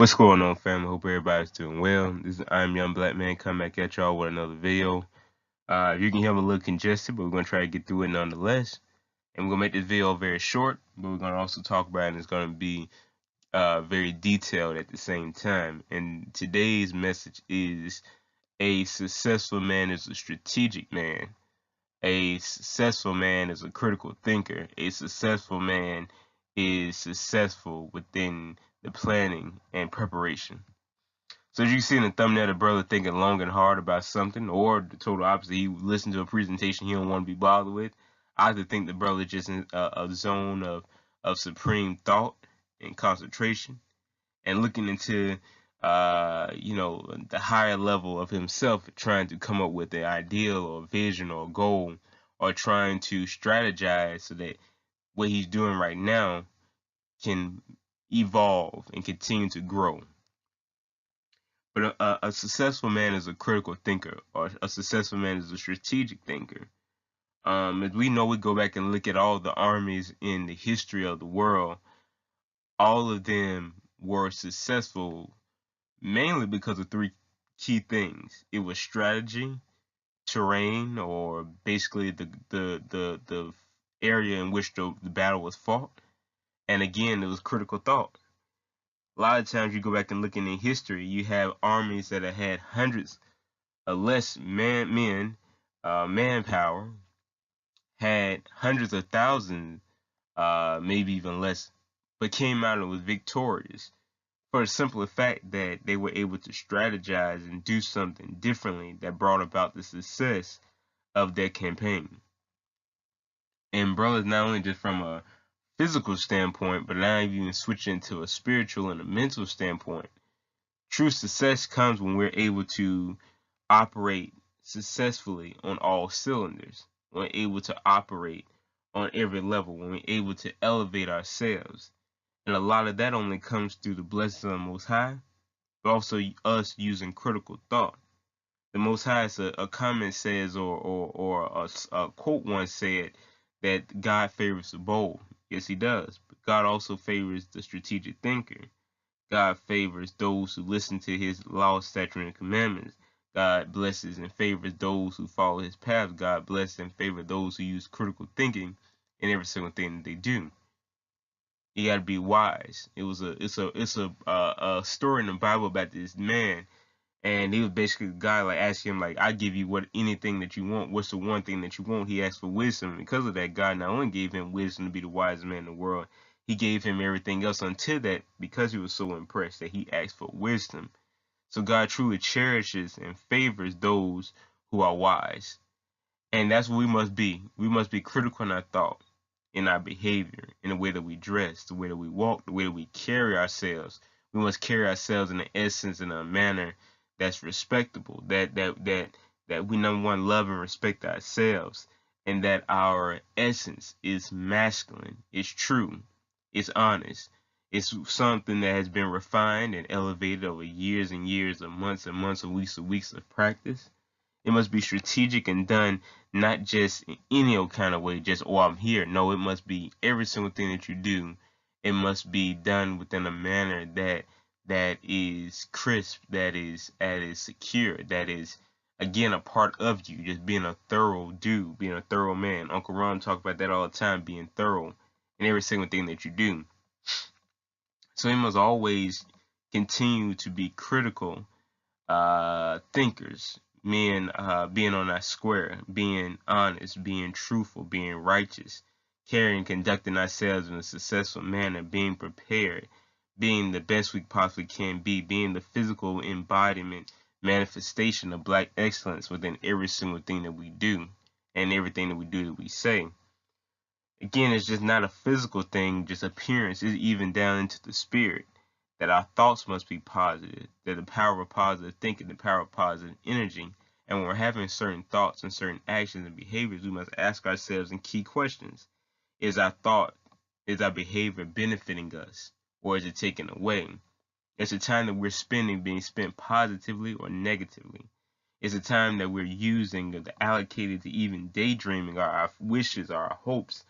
What's going on, family? Hope everybody's doing well. I'm Young Black Man coming back at y'all with another video. You can hear me a little congested, but we're gonna try to get through it nonetheless. And we're gonna make this video very short, but we're gonna also talk about it, and it's gonna be very detailed at the same time. And today's message is: a successful man is a strategic man. A successful man is a critical thinker. A successful man is successful within the planning and preparation. So as you see in the thumbnail, the brother thinking long and hard about something, or the total opposite, he listened to a presentation he don't want to be bothered with. I just think the brother just in a zone of supreme thought and concentration, and looking into the higher level of himself, trying to come up with an ideal or vision or goal, or trying to strategize so that what he's doing right now can evolve and continue to grow. But a successful man is a critical thinker, or a successful man is a strategic thinker. As we know, we go back and look at all the armies in the history of the world. All of them were successful mainly because of three key things. It was strategy, terrain, or basically the area in which the battle was fought, and again, it was critical thought. A lot of times you go back and look in history, you have armies that have had hundreds of less manpower, had hundreds of thousands, maybe even less, but came out and was victorious for the simple fact that they were able to strategize and do something differently that brought about the success of their campaign. And brothers, not only just from a physical standpoint, but now even switching to a spiritual and a mental standpoint. True success comes when we're able to operate successfully on all cylinders, when we're able to operate on every level, when we're able to elevate ourselves. And a lot of that only comes through the blessing of the Most High, but also us using critical thought. The Most High, a comment says, or a quote once said, that God favors the bold. Yes, he does. But God also favors the strategic thinker. God favors those who listen to his law, statutes, and commandments. God blesses and favors those who follow his path. God blesses and favors those who use critical thinking in every single thing that they do. You got to be wise. It's a story in the Bible about this man, and he was basically the guy like asking him like, I give you anything that you want. What's the one thing that you want? He asked for wisdom. And because of that, God not only gave him wisdom to be the wisest man in the world, he gave him everything else until that, because he was so impressed that he asked for wisdom. So God truly cherishes and favors those who are wise. And that's what we must be. We must be critical in our thought, in our behavior, in the way that we dress, the way that we walk, the way that we carry ourselves. We must carry ourselves in an essence, in a manner that's respectable, that we, number one, love and respect ourselves, and that our essence is masculine, it's true, it's honest, it's something that has been refined and elevated over years and years of months and months and weeks of practice. It must be strategic and done not just in any old kind of way, just, oh, I'm here. No, it must be every single thing that you do. It must be done within a manner that is crisp, that is secure, that is, again, a part of you, just being a thorough dude, being a thorough man. Uncle Ron talks about that all the time, being thorough in every single thing that you do. So we must always continue to be critical thinkers, men, being on our square, being honest, being truthful, being righteous, carrying, conducting ourselves in a successful manner, being prepared, being the best we possibly can be, being the physical embodiment, manifestation of black excellence within every single thing that we do and everything that we do that we say. Again, it's just not a physical thing, just appearance. It's even down into the spirit, that our thoughts must be positive, that the power of positive thinking, the power of positive energy. And when we're having certain thoughts and certain actions and behaviors, we must ask ourselves in key questions. Is our thought, is our behavior benefiting us, or is it taken away? Is the time that we're spending being spent positively or negatively? Is the time that we're using or allocated to even daydreaming, or our wishes, or our hopes,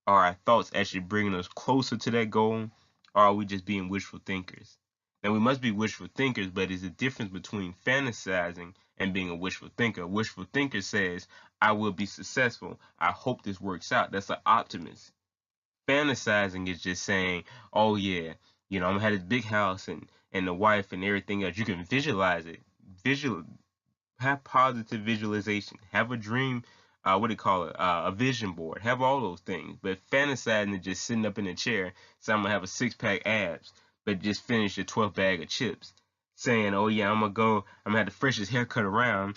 are our thoughts actually bringing us closer to that goal, or are we just being wishful thinkers? Now, we must be wishful thinkers, but it's a difference between fantasizing and being a wishful thinker. A wishful thinker says, I will be successful. I hope this works out. That's an optimist. Fantasizing is just saying, oh yeah, I'm gonna have this big house and the wife and everything else. You can visualize it. Have positive visualization. Have a dream, what do you call it? A vision board. Have all those things. But fantasizing is just sitting up in a chair, saying I'm gonna have a 6-pack abs, but just finish your 12th bag of chips. Saying, oh yeah, I'm gonna have the freshest haircut around,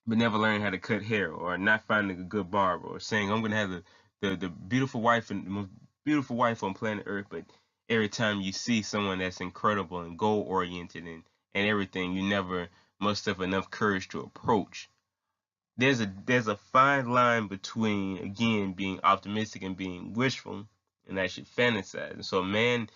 but never learn how to cut hair, or not finding a good barber, or saying I'm gonna have the beautiful wife and the most beautiful wife on planet Earth, but every time you see someone that's incredible and goal oriented and everything, you never muster up enough courage to approach. There's a fine line between, again, being optimistic and being wishful, and actually fantasize. And so a man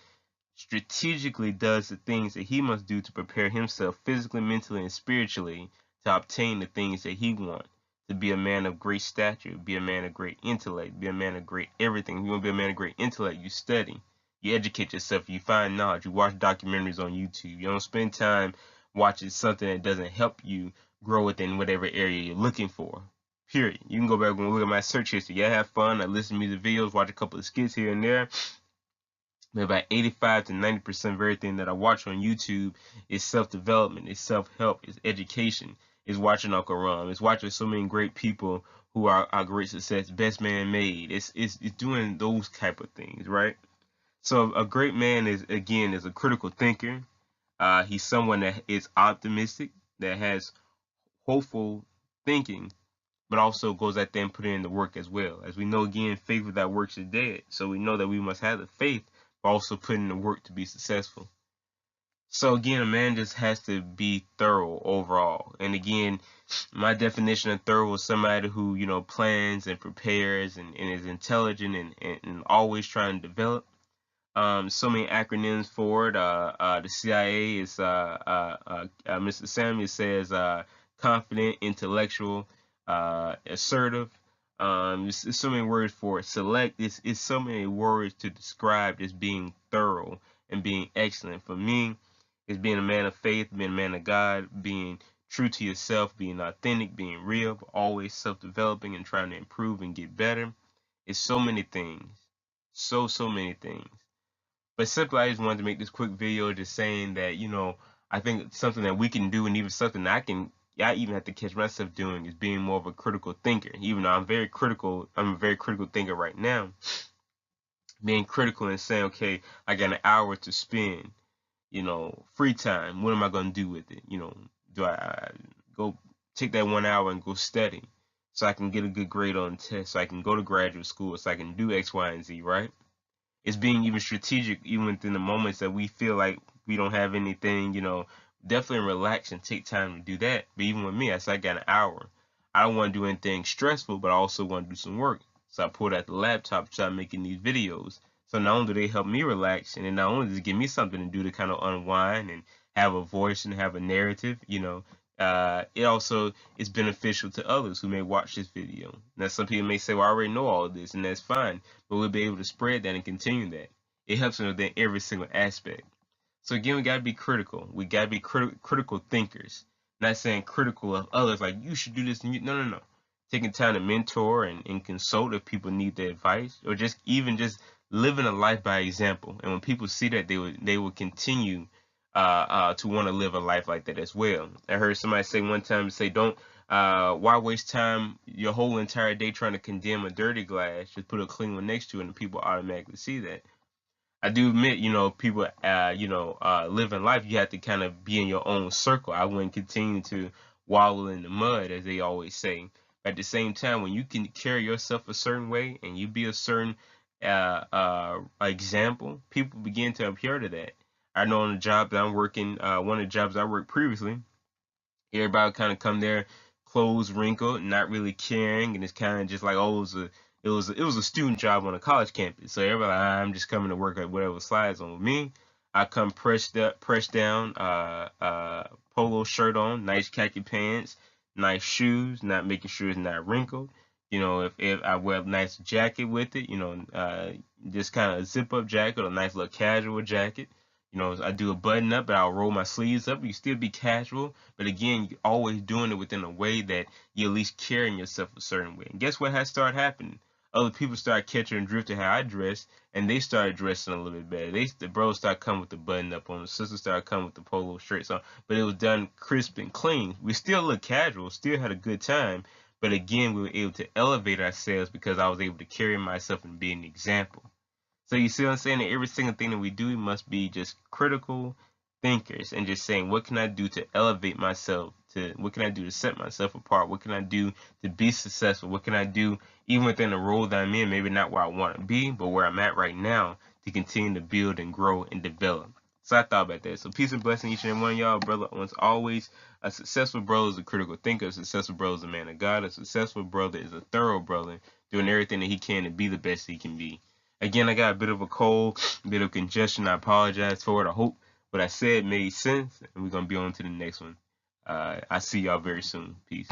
strategically does the things that he must do to prepare himself physically, mentally, and spiritually to obtain the things that he wants. To be a man of great stature, be a man of great intellect, be a man of great everything. If you want to be a man of great intellect, you study, you educate yourself, you find knowledge, you watch documentaries on YouTube. You don't spend time watching something that doesn't help you grow within whatever area you're looking for. Period. You can go back and look at my search history. Yeah, have fun. I listen to music videos, watch a couple of skits here and there. But about 85 to 90% of everything that I watch on YouTube is self-development, is self-help, is education, is watching Uncle Ron, is watching so many great people who are great success, best man made. It's doing those type of things, right? So a great man is a critical thinker. He's someone that is optimistic, that has hopeful thinking, but also goes out there and put in the work as well. As we know, again, faith without works is dead. So we know that we must have the faith, but also put in the work to be successful. So again, a man just has to be thorough overall. And again, my definition of thorough is somebody who, plans and prepares and is intelligent and always trying to develop. So many acronyms for it. The CIA is Mr. Samuel says confident, intellectual, assertive. It's so many words for it. Select. It's so many words to describe as being thorough and being excellent. For me, it's being a man of faith, being a man of God, being true to yourself, being authentic, being real, but always self-developing and trying to improve and get better. It's so many things. So many things. But simply, I just wanted to make this quick video just saying that, I think something that we can do, and even something that I even have to catch myself doing, is being more of a critical thinker. Even though I'm a very critical thinker right now. Being critical and saying, okay, I got an hour to spend, free time. What am I going to do with it? Do I go take that 1 hour and go study so I can get a good grade on the test, so I can go to graduate school, so I can do X, Y, and Z, right? It's being even strategic, even within the moments that we feel like we don't have anything, definitely relax and take time to do that. But even with me, I said I got an hour. I don't want to do anything stressful, but I also want to do some work. So I pulled out the laptop to start making these videos. So not only do they help me relax, and then not only does it give me something to do to kind of unwind and have a voice and have a narrative, it also is beneficial to others who may watch this video. Now, some people may say, well, I already know all of this, and that's fine, but we'll be able to spread that and continue that. It helps them within every single aspect. So again, we got to be critical. We got to be critical thinkers. Not saying critical of others, like you should do this. And no. Taking time to mentor and consult if people need their advice, or just living a life by example. And when people see that, they will continue to want to live a life like that as well. I heard somebody say one time, don't why waste time your whole entire day trying to condemn a dirty glass? Just put a clean one next to it, and people automatically see that. I do admit, people, live in life, you have to kind of be in your own circle. I wouldn't continue to wallow in the mud, as they always say. At the same time, when you can carry yourself a certain way and you be a certain example, people begin to adhere to that. I know on the job that I'm working, one of the jobs I worked previously, everybody kind of come there, clothes wrinkled, not really caring, and it's kind of just like, oh, it was a student job on a college campus. So everybody, I'm just coming to work at whatever slides on. With me, I come pressed down, polo shirt on, nice khaki pants, nice shoes, not making sure it's not wrinkled. If I wear a nice jacket with it, just kind of zip up jacket or a nice little casual jacket. You know, I do a button up, but I'll roll my sleeves up. You still be casual, but again, you're always doing it within a way that you at least carrying yourself a certain way. And guess what has started happening? Other people started catching and drifting how I dress, and they started dressing a little bit better. The bros started coming with the button up on, the sisters started coming with the polo shirts on, but it was done crisp and clean. We still look casual, still had a good time, but again, we were able to elevate ourselves because I was able to carry myself and be an example. So you see what I'm saying? That every single thing that we do, we must be just critical thinkers and just saying, what can I do to elevate myself? What can I do to set myself apart? What can I do to be successful? What can I do even within the role that I'm in? Maybe not where I want to be, but where I'm at right now to continue to build and grow and develop. So I thought about that. So peace and blessing each and every one of y'all, brother. Once always, a successful brother is a critical thinker. A successful brother is a man of God. A successful brother is a thorough brother, doing everything that he can to be the best he can be. Again, I got a bit of a cold, a bit of congestion. I apologize for it. I hope what I said made sense, and we're going to be on to the next one. I see y'all very soon. Peace.